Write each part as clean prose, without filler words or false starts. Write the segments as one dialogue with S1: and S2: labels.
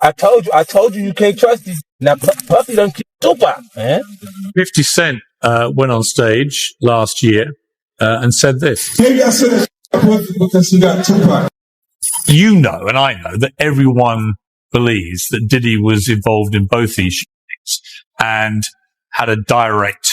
S1: I told you can't trust these. Now, Puffy done keep Tupac, man.
S2: 50 Cent went on stage last year and said this.
S3: Maybe I said Puffy because he got Tupac.
S2: You know, and I know, that everyone believes that Diddy was involved in both these shootings and had a direct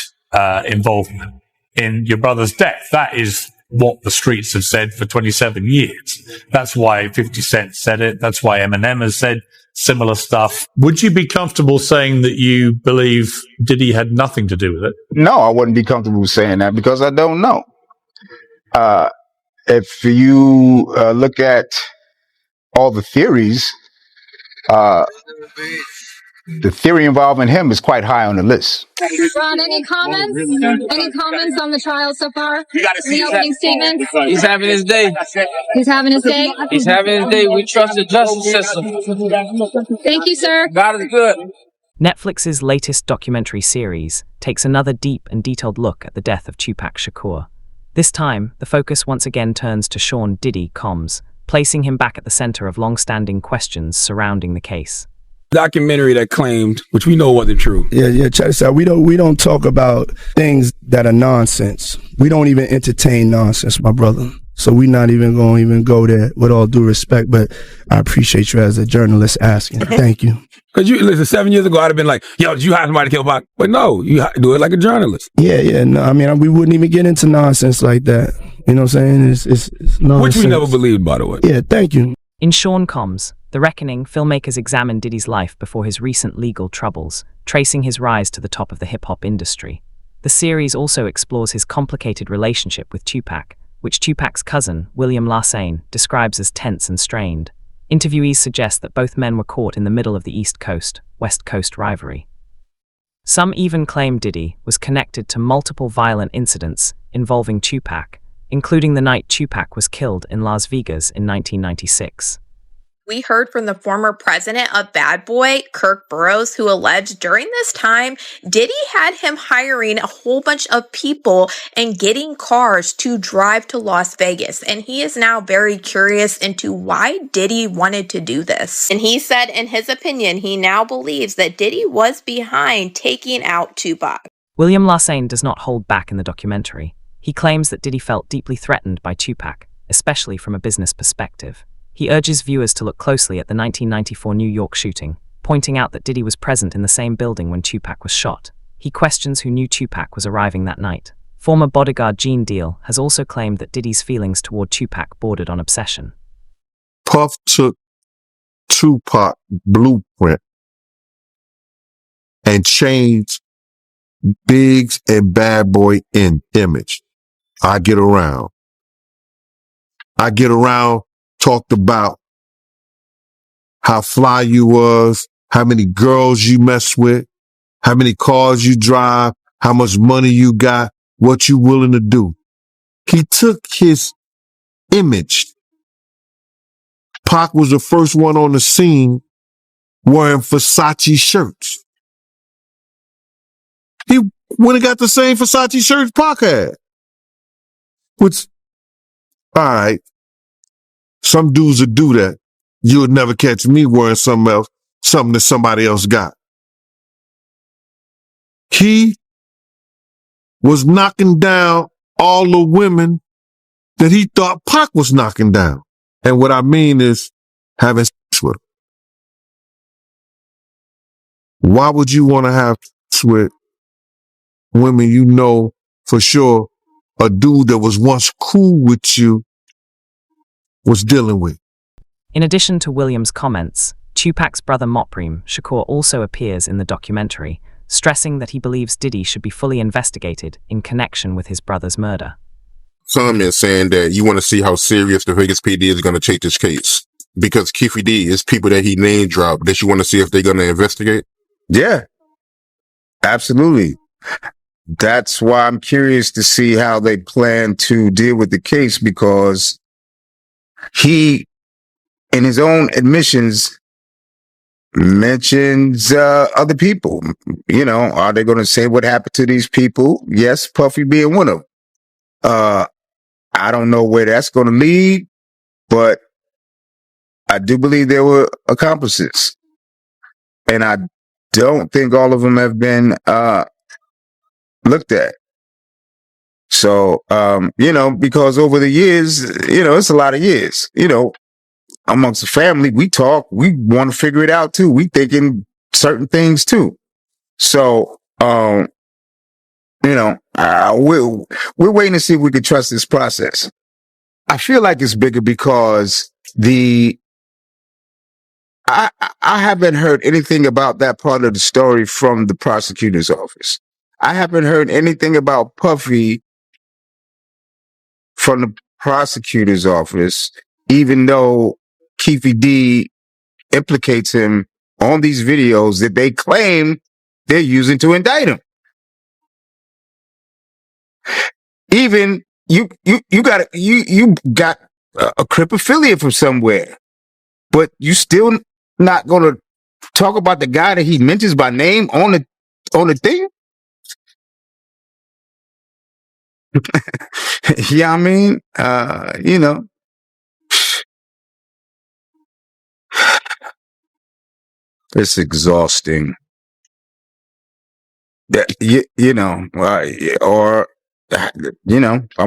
S2: involvement in your brother's death. That is what the streets have said for 27 years. That's why 50 Cent said it. That's why Eminem has said similar stuff. Would you be comfortable saying that you believe Diddy had nothing to do with it?
S4: No, I wouldn't be comfortable saying that because I don't know. If you look at all the theories, the theory involving him is quite high on the list.
S5: Ron, any comments? Any comments on the trial so far? The opening statement?
S6: He's having his day.
S5: He's having his day?
S6: He's having his day. We trust the justice system.
S5: Thank you, sir.
S6: God is good.
S7: Netflix's latest documentary series takes another deep and detailed look at the death of Tupac Shakur. This time, the focus once again turns to Sean Diddy Combs, placing him back at the center of long-standing questions surrounding the case.
S8: Documentary that claimed, which we know wasn't true.
S9: Yeah, check this out. We don't talk about things that are nonsense. We don't even entertain nonsense, my brother. So we're not even going to go there, with all due respect, but I appreciate you as a journalist asking. Thank you.
S8: Because listen, 7 years ago, I'd have been like, yo, did you hire somebody to kill Pac? But no, you do it like a journalist.
S9: Yeah, no, I mean, we wouldn't even get into nonsense like that. You know what I'm saying? It's nonsense.
S8: Which we never believed, by the way.
S9: Yeah, thank you.
S7: In Sean Combs, The Reckoning, filmmakers examine Diddy's life before his recent legal troubles, tracing his rise to the top of the hip-hop industry. The series also explores his complicated relationship with Tupac, which Tupac's cousin, William Lassane, describes as tense and strained. Interviewees suggest that both men were caught in the middle of the East Coast-West Coast rivalry. Some even claim Diddy was connected to multiple violent incidents involving Tupac, including the night Tupac was killed in Las Vegas in 1996.
S10: We heard from the former president of Bad Boy, Kirk Burroughs, who alleged during this time, Diddy had him hiring a whole bunch of people and getting cars to drive to Las Vegas. And he is now very curious into why Diddy wanted to do this. And he said, in his opinion, he now believes that Diddy was behind taking out Tupac.
S7: William Lassane does not hold back in the documentary. He claims that Diddy felt deeply threatened by Tupac, especially from a business perspective. He urges viewers to look closely at the 1994 New York shooting, pointing out that Diddy was present in the same building when Tupac was shot. He questions who knew Tupac was arriving that night. Former bodyguard Gene Deal has also claimed that Diddy's feelings toward Tupac bordered on obsession.
S11: Puff took Tupac blueprint and changed Biggs and Bad Boy in image. I get around, talked about how fly you was, how many girls you mess with, how many cars you drive, how much money you got, what you willing to do. He took his image. Pac was the first one on the scene wearing Versace shirts. He went and got the same Versace shirts Pac had. Which, all right, some dudes would do that. You would never catch me wearing something else, something that somebody else got. He was knocking down all the women that he thought Pac was knocking down. And what I mean is having sex with them. Why would you want to have sex with women you know for sure a dude that was once cool with you was dealing with?
S7: In addition to Williams' comments, Tupac's brother Tupac Shakur also appears in the documentary, stressing that he believes Diddy should be fully investigated in connection with his brother's murder.
S11: Comment saying that you want to see how serious the Vegas PD is going to take this case. Because Keefy D is people that he name dropped that you want to see if they're going to investigate?
S4: Yeah, absolutely. That's why I'm curious to see how they plan to deal with the case, because he, in his own admissions, mentions other people. You know, are they going to say what happened to these people? Yes, Puffy being one of them. I don't know where that's going to lead, but I do believe there were accomplices. and I don't think all of them have been looked at. So, because over the years, it's a lot of years, amongst the family, we talk, we want to figure it out too. We thinking certain things too. So, we're waiting to see if we can trust this process. I feel like it's bigger because I haven't heard anything about that part of the story from the prosecutor's office. I haven't heard anything about Puffy from the prosecutor's office, even though Keefe D implicates him on these videos that they claim they're using to indict him. Even you got a Crip affiliate from somewhere, but you still not going to talk about the guy that he mentions by name on the thing. Yeah, I mean, it's exhausting. I'm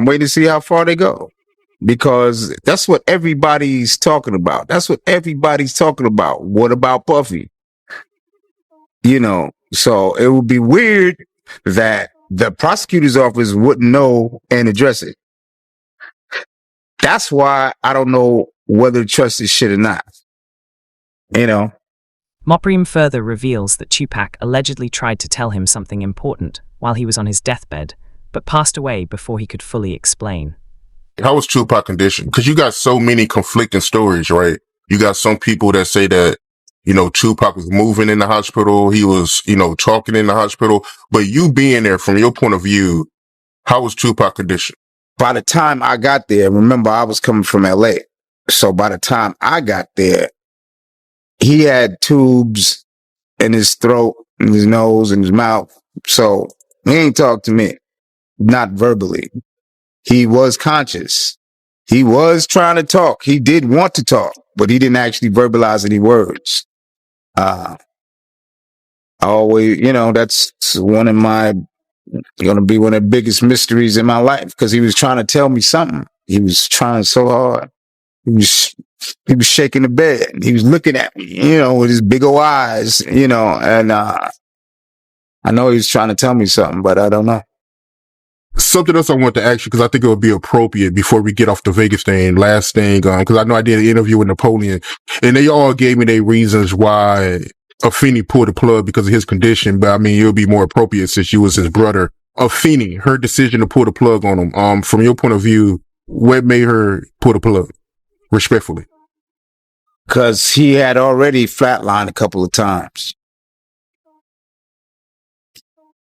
S4: waiting to see how far they go, because that's what everybody's talking about. That's what everybody's talking about. What about Puffy? So it would be weird that the prosecutor's office wouldn't know and address it. That's why I don't know whether to trust this shit or not.
S7: Mopreme further reveals that Tupac allegedly tried to tell him something important while he was on his deathbed, but passed away before he could fully explain.
S12: How was Tupac conditioned? Because you got so many conflicting stories, right? You got some people that say that, Tupac was moving in the hospital. He was, talking in the hospital. But you being there, from your point of view, how was Tupac conditioned?
S4: By the time I got there, remember, I was coming from LA. So by the time I got there, he had tubes in his throat, in his nose, in his mouth. So he ain't talk to me, not verbally. He was conscious. He was trying to talk. He did want to talk, but he didn't actually verbalize any words. I always, that's going to be one of the biggest mysteries in my life, because he was trying to tell me something. He was trying so hard. He was shaking the bed. He was looking at me, with his big old eyes, and I know he was trying to tell me something, but I don't know.
S12: Something else I want to ask you, because I think it would be appropriate before we get off the Vegas thing, last thing, because I know I did an interview with Napoleon, and they all gave me their reasons why Afeni pulled the plug because of his condition. But I mean, it would be more appropriate since you was his brother. Afeni, her decision to pull the plug on him, from your point of view, what made her pull the plug? Respectfully.
S4: Because he had already flatlined a couple of times.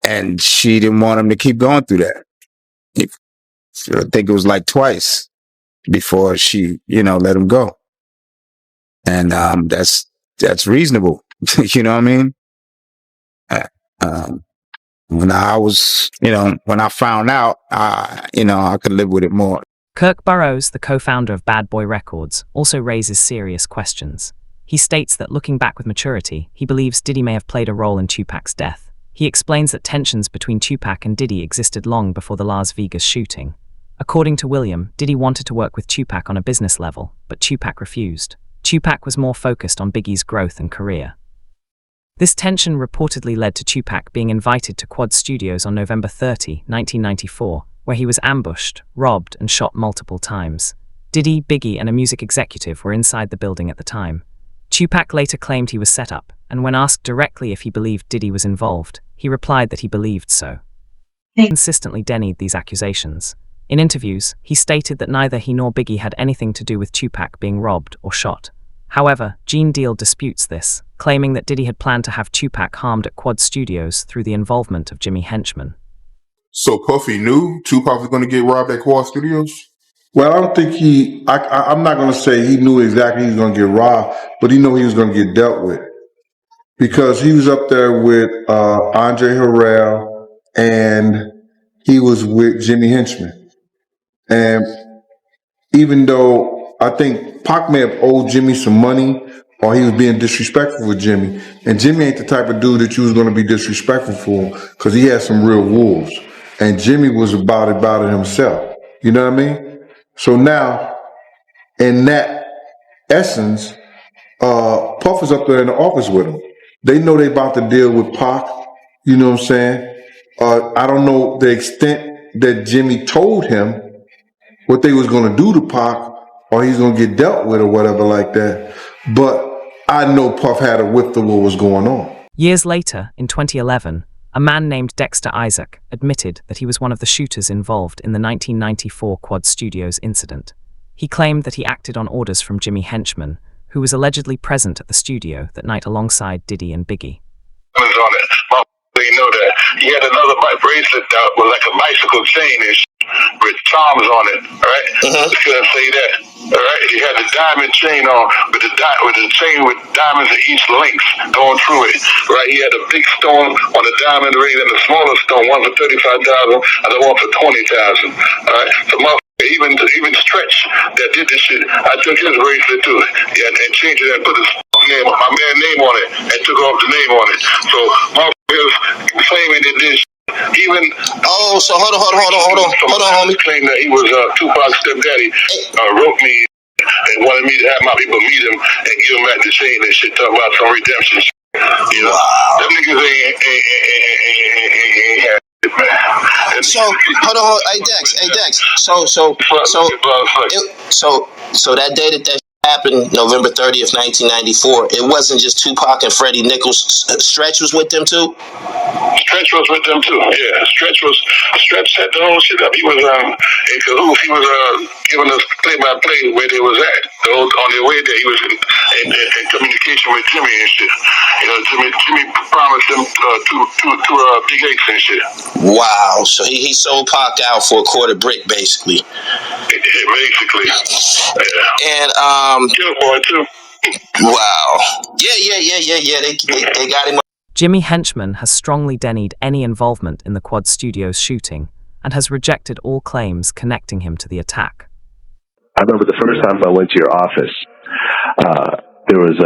S4: And she didn't want him to keep going through that. I think it was like twice before she, let him go. And that's reasonable. You know what I mean? When I was, when I found out, I could live with it more.
S7: Kirk Burroughs, the co-founder of Bad Boy Records, also raises serious questions. He states that looking back with maturity, he believes Diddy may have played a role in Tupac's death. He explains that tensions between Tupac and Diddy existed long before the Las Vegas shooting. According to William, Diddy wanted to work with Tupac on a business level, but Tupac refused. Tupac was more focused on Biggie's growth and career. This tension reportedly led to Tupac being invited to Quad Studios on November 30, 1994, where he was ambushed, robbed, and shot multiple times. Diddy, Biggie, and a music executive were inside the building at the time. Tupac later claimed he was set up, and when asked directly if he believed Diddy was involved, he replied that he believed so. He consistently denied these accusations. In interviews, he stated that neither he nor Biggie had anything to do with Tupac being robbed or shot. However, Gene Deal disputes this, claiming that Diddy had planned to have Tupac harmed at Quad Studios through the involvement of Jimmy Henchman.
S12: So Puffy knew Tupac was going to get robbed at Quad Studios?
S11: Well, I don't think I'm not going to say he knew exactly he was going to get robbed, but he knew he was going to get dealt with. Because he was up there with Andre Harrell, and he was with Jimmy Henchman. And even though I think Pac may have owed Jimmy some money, or he was being disrespectful with Jimmy. And Jimmy ain't the type of dude that you was going to be disrespectful for, because he had some real wolves. And Jimmy was about it himself. You know what I mean? So now, in that essence, Puff is up there in the office with him. They know they about to deal with Pac. You know what I'm saying? I don't know the extent that Jimmy told him what they was going to do to Pac, or he's going to get dealt with or whatever like that. But I know Puff had a whiff of what was going on.
S7: Years later, in 2011, a man named Dexter Isaac admitted that he was one of the shooters involved in the 1994 Quad Studios incident. He claimed that he acted on orders from Jimmy Henchman, who was allegedly present at the studio that night alongside Diddy and Biggie.
S13: On it. You know that he had another bracelet that was like a bicycle chain and with charms on it. All right, just gonna say that. All right, he had the diamond chain on with the chain with diamonds at each length going through it. Right, he had a big stone on the diamond ring and the smaller stone, one for 35,000 and the one for 20,000. All right, so even Stretch that did this shit, I took his bracelet too, and changed it and put his name, my man's name on it, and took off the name on it. So motherfuckers claiming that this even
S14: so hold on, homie.
S13: Claimed that he was Tupac's stepdaddy, wrote me and wanted me to have my people meet him and give him back the chain and shit, talking about some redemption shit. You know, them niggas ain't had it, man.
S14: So hold on, hey Dex. So that day that happened, November 30th, 1994, it wasn't just Tupac and Freddie Nichols. Stretch was with them too?
S13: Stretch was with them too, yeah. Stretch set the whole shit up. He was in cahoots. He was giving us play-by-play where they was at. On their way there, he was in communication with Jimmy and shit. You know, Jimmy promised them two big eggs and shit.
S14: Wow, so he sold Pac out for a quarter brick, basically.
S13: Yeah, basically. Yeah.
S14: And
S13: Killboy too.
S14: Wow. Yeah. They got him.
S7: Jimmy Henchman has strongly denied any involvement in the Quad Studios shooting and has rejected all claims connecting him to the attack.
S15: I remember the first time I went to your office, there was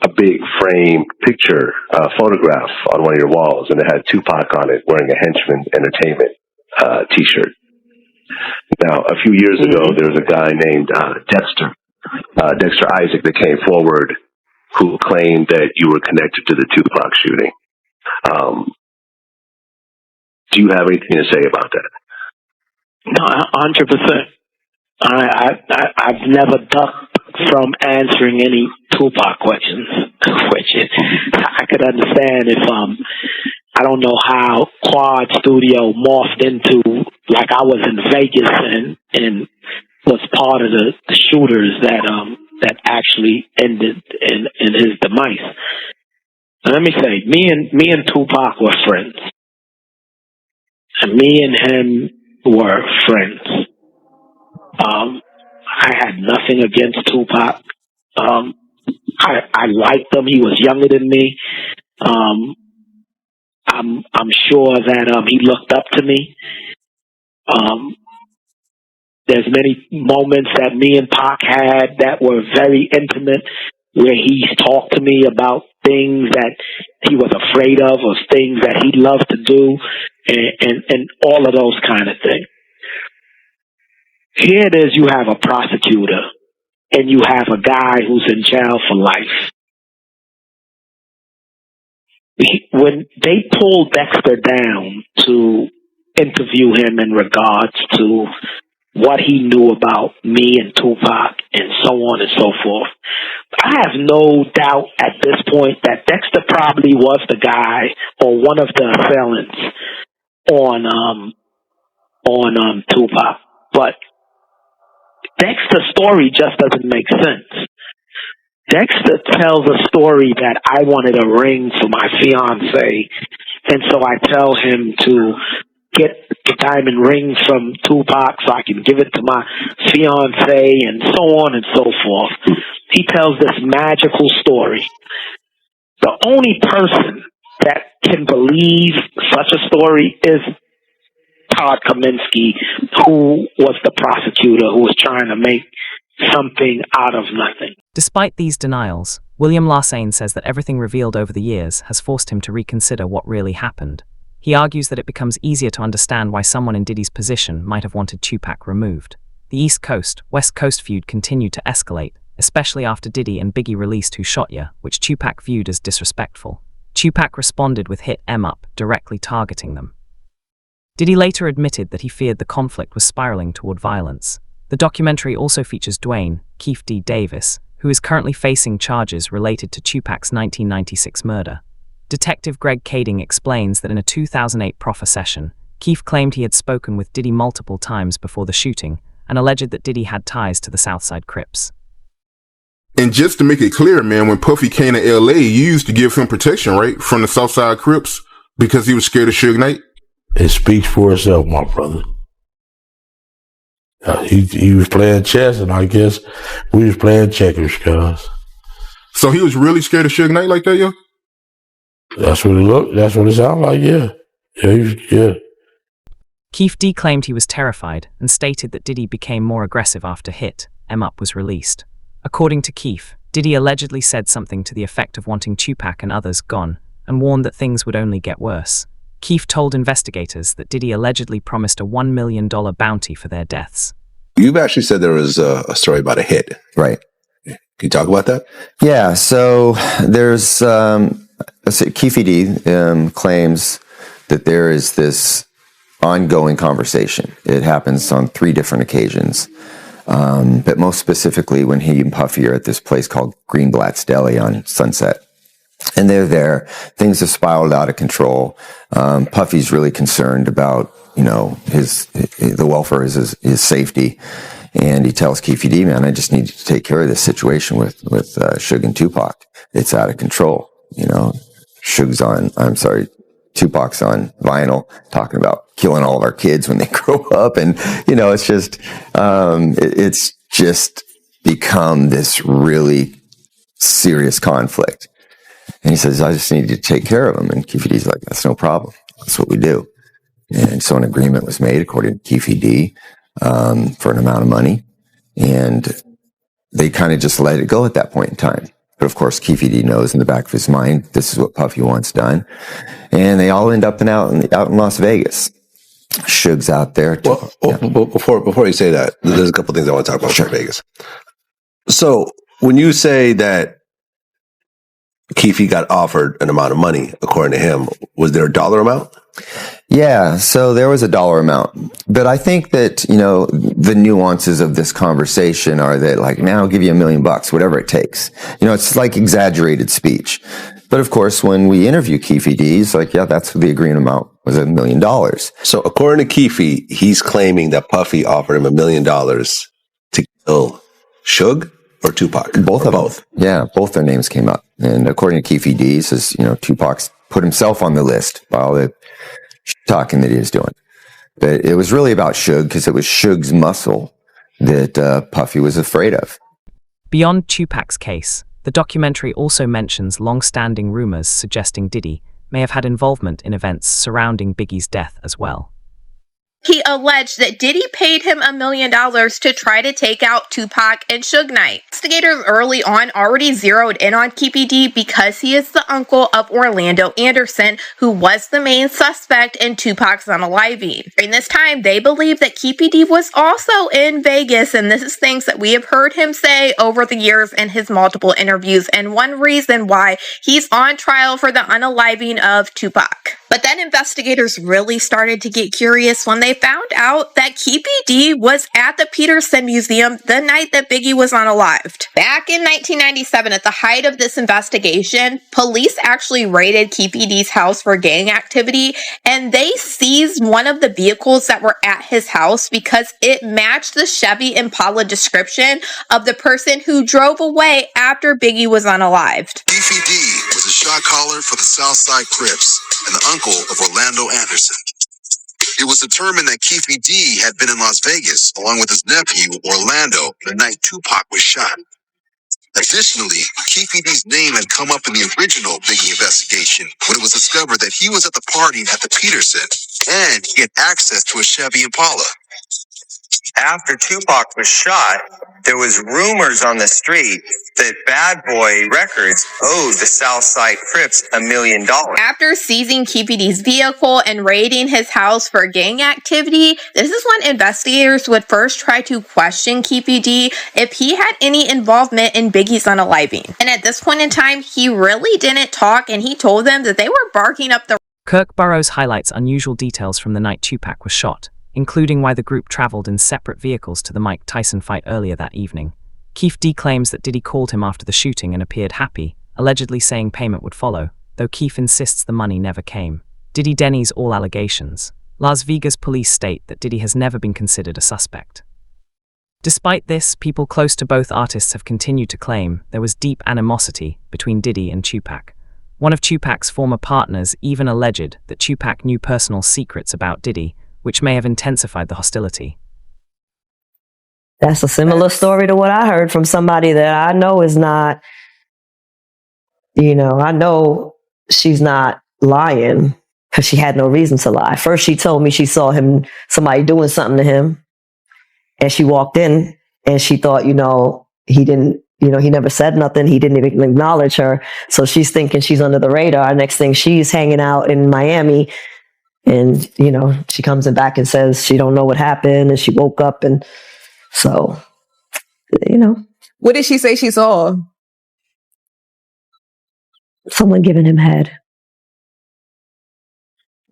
S15: a big frame picture, photograph on one of your walls, and it had Tupac on it wearing a Henchman Entertainment t-shirt. Now, a few years ago, there was a guy named Dexter Isaac that came forward who claimed that you were connected to the Tupac shooting. Do you have anything to say about that?
S16: No, 100%. I've never ducked from answering any Tupac questions. I could understand if I don't know how Quad Studio morphed into, like I was in Vegas and was part of the shooters that actually ended in his demise. Now, let me say, me and Tupac were friends. And me and him were friends. I had nothing against Tupac. I liked him. He was younger than me. I'm sure that he looked up to me. There's many moments that me and Pac had that were very intimate, where he talked to me about things that he was afraid of or things that he loved to do, and all of those kind of things. Here it is, you have a prosecutor and you have a guy who's in jail for life. When they pulled Dexter down to interview him in regards to what he knew about me and Tupac and so on and so forth, I have no doubt at this point that Dexter probably was the guy or one of the assailants on Tupac. But Dexter's story just doesn't make sense. Dexter tells a story that I wanted a ring for my fiance, and so I tell him to get the diamond ring from Tupac so I can give it to my fiance, and so on and so forth. He tells this magical story. The only person that can believe such a story is Todd Kaminsky, who was the prosecutor who was trying to make something out of nothing.
S7: Despite these denials, William Larsane says that everything revealed over the years has forced him to reconsider what really happened. He argues that it becomes easier to understand why someone in Diddy's position might have wanted Tupac removed. The East Coast-West Coast feud continued to escalate, especially after Diddy and Biggie released Who Shot Ya, which Tupac viewed as disrespectful. Tupac responded with Hit 'Em Up, directly targeting them. Diddy later admitted that he feared the conflict was spiraling toward violence. The documentary also features Dwayne Keefe D. Davis, who is currently facing charges related to Tupac's 1996 murder. Detective Greg Kading explains that in a 2008 proffer session, Keefe claimed he had spoken with Diddy multiple times before the shooting and alleged that Diddy had ties to the Southside Crips.
S12: And just to make it clear, man, when Puffy came to LA, you used to give him protection, right? From the Southside Crips because he was scared of Suge Knight?
S1: It speaks for itself, my brother. He was playing chess, and I guess we was playing checkers, cuz.
S12: So he was really scared of Suge Knight like that, yo?
S1: That's what it looked. That's what it sounded like. Yeah. Yeah.
S7: Keefe D claimed he was terrified and stated that Diddy became more aggressive after Hit 'Em Up was released. According to Keefe, Diddy allegedly said something to the effect of wanting Tupac and others gone and warned that things would only get worse. Keefe told investigators that Diddy allegedly promised a $1 million bounty for their deaths.
S17: You've actually said there was a story about a hit.
S18: Right.
S17: Can you talk about that?
S18: Yeah, so there's Keefe D claims that there is this ongoing conversation. It happens on 3 different occasions. But most specifically when he and Puffy are at this place called Greenblatt's Deli on Sunset. And they're there. Things have spiraled out of control. Puffy's really concerned about, the welfare of his safety. And he tells Keefe D, man, I just need you to take care of this situation with Suge and Tupac. It's out of control. Tupac's on vinyl talking about killing all of our kids when they grow up. And, it's just become this really serious conflict. And he says, I just need you to take care of him. And Keefe D's like, that's no problem. That's what we do. And so an agreement was made, according to Keefe D, for an amount of money. And they kind of just let it go at that point in time. But of course, Keefe D knows in the back of his mind, this is what Puffy wants done. And they all end up out in Las Vegas. Suge's out there.
S17: Before you say that, there's a couple things I want to talk about from Vegas. So when you say that Keefe got offered an amount of money, according to him, was there a dollar amount?
S18: Yeah, so there was a dollar amount. But I think that, the nuances of this conversation are that, like, now I'll give you $1 million, whatever it takes. It's like exaggerated speech. But of course, when we interview Keefe D, he's like, yeah, that's the agreement amount was $1 million.
S17: So according to Keefe, he's claiming that Puffy offered him $1 million to kill Suge or Tupac?
S18: Both. Yeah, both their names came up. And according to Keefe D, he says, Tupac's put himself on the list by all the talking that he was doing. But it was really about Suge because it was Suge's muscle that Puffy was afraid of.
S7: Beyond Tupac's case, the documentary also mentions long-standing rumors suggesting Diddy may have had involvement in events surrounding Biggie's death as well.
S10: He alleged that Diddy paid him $1 million to try to take out Tupac and Suge Knight. Investigators early on already zeroed in on Keefe D because he is the uncle of Orlando Anderson, who was the main suspect in Tupac's unaliving. During this time, they believe that Keefe D was also in Vegas, and this is things that we have heard him say over the years in his multiple interviews, and one reason why he's on trial for the unaliving of Tupac. But then investigators really started to get curious when they found out that Keefe D was at the Peterson Museum the night that Biggie was unalived. Back in 1997, at the height of this investigation, police actually raided Keefe D's house for gang activity, and they seized one of the vehicles that were at his house because it matched the Chevy Impala description of the person who drove away after Biggie was unalived.
S19: Keefe D was a shot caller for the Southside Crips and the uncle of Orlando Anderson. It was determined that Keefe D had been in Las Vegas along with his nephew Orlando the night Tupac was shot. Additionally, Keefe D's name had come up in the original Biggie investigation when it was discovered that he was at the party at the Peterson and he had access to a Chevy Impala.
S20: After Tupac was shot, there was rumors on the street that Bad Boy Records owed the Southside Crips $1 million.
S10: After seizing Keefy D's vehicle and raiding his house for gang activity, this is when investigators would first try to question Keefy D if he had any involvement in Biggie's unaliving. And at this point in time, he really didn't talk, and he told them that they were barking up the...
S7: Kirk Burroughs highlights unusual details from the night Tupac was shot, including why the group traveled in separate vehicles to the Mike Tyson fight earlier that evening. Keefe D claims that Diddy called him after the shooting and appeared happy, allegedly saying payment would follow, though Keefe insists the money never came. Diddy denies all allegations. Las Vegas police state that Diddy has never been considered a suspect. Despite this, people close to both artists have continued to claim there was deep animosity between Diddy and Tupac. One of Tupac's former partners even alleged that Tupac knew personal secrets about Diddy, which may have intensified the hostility.
S21: That's a similar story to what I heard from somebody that I know is not, I know she's not lying because she had no reason to lie. First, she told me she saw somebody doing something to him, and she walked in and she thought, he didn't, he never said nothing. He didn't even acknowledge her. So she's thinking she's under the radar. Next thing, she's hanging out in Miami. And, she comes in back and says she don't know what happened and she woke up. And so,
S22: What did she say she saw?
S21: Someone giving him head.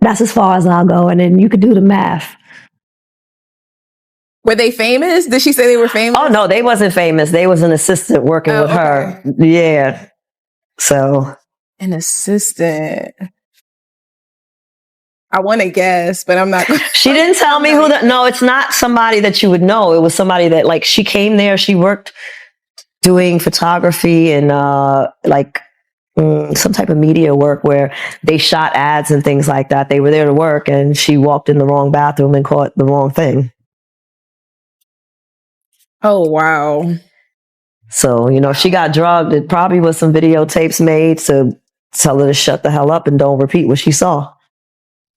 S21: That's as far as I'll go. And then you could do the math.
S22: Were they famous? Did she say they were famous?
S21: Oh, no, they wasn't famous. They was an assistant working with her. Yeah. So.
S22: An assistant. I want to guess, but I'm not.
S21: She didn't tell me who no, it's not somebody that you would know. It was somebody that she came there. She worked doing photography and some type of media work where they shot ads and things like that. They were there to work and she walked in the wrong bathroom and caught the wrong thing.
S22: Oh, wow.
S21: So, if she got drugged, it probably was some videotapes made to tell her to shut the hell up and don't repeat what she saw.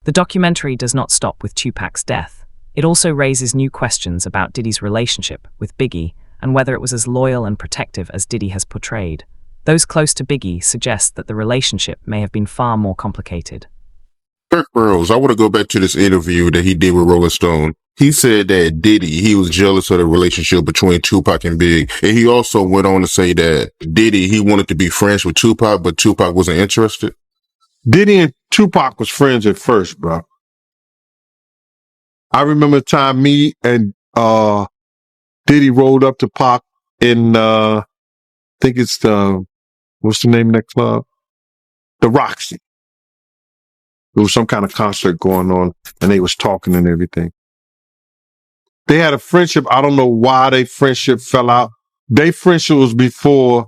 S7: The documentary does not stop with Tupac's death. It also raises new questions about Diddy's relationship with Biggie and whether it was as loyal and protective as Diddy has portrayed. Those close to Biggie suggest that the relationship may have been far more complicated.
S12: Kirk Burroughs, I want to go back to this interview that he did with Rolling Stone. He said that Diddy, he was jealous of the relationship between Tupac and Big. And he also went on to say that Diddy, he wanted to be friends with Tupac, but Tupac wasn't interested.
S11: Diddy and Tupac was friends at first, bro. I remember the time me and Diddy rolled up to Pac in I think it's what's the name of that club? The Roxy. There was some kind of concert going on and they was talking and everything. They had a friendship. I don't know why their friendship fell out. Their friendship was before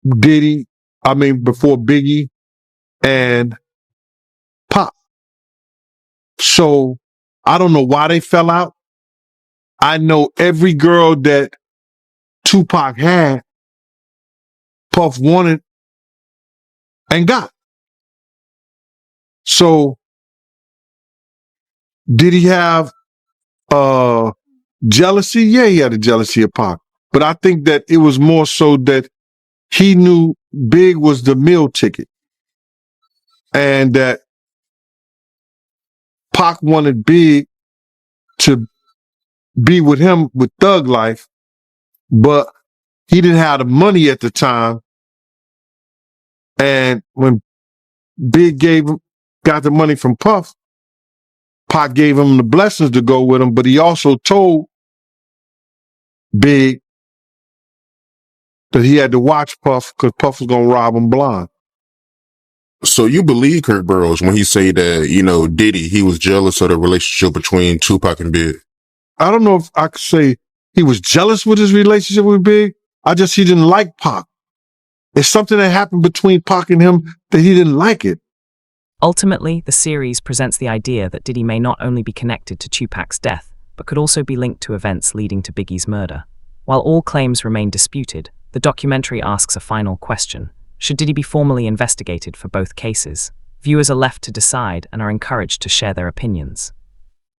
S11: before Biggie and Pop. So I don't know why they fell out. I know every girl that Tupac had, Puff wanted and got. So did he have jealousy? Yeah, he had a jealousy of Pac. But I think that it was more so that he knew Big was the meal ticket. And that Pac wanted Big to be with him with Thug Life, but he didn't have the money at the time. And when Big got the money from Puff, Pac gave him the blessings to go with him, but he also told Big that he had to watch Puff because Puff was going to rob him blind.
S12: So you believe Kirk Burroughs when he say that, Diddy, he was jealous of the relationship between Tupac and Big?
S11: I don't know if I could say he was jealous with his relationship with Big. He didn't like Pac. It's something that happened between Pac and him that he didn't like it.
S7: Ultimately, the series presents the idea that Diddy may not only be connected to Tupac's death, but could also be linked to events leading to Biggie's murder. While all claims remain disputed, the documentary asks a final question. Should Diddy be formally investigated for both cases? Viewers are left to decide and are encouraged to share their opinions.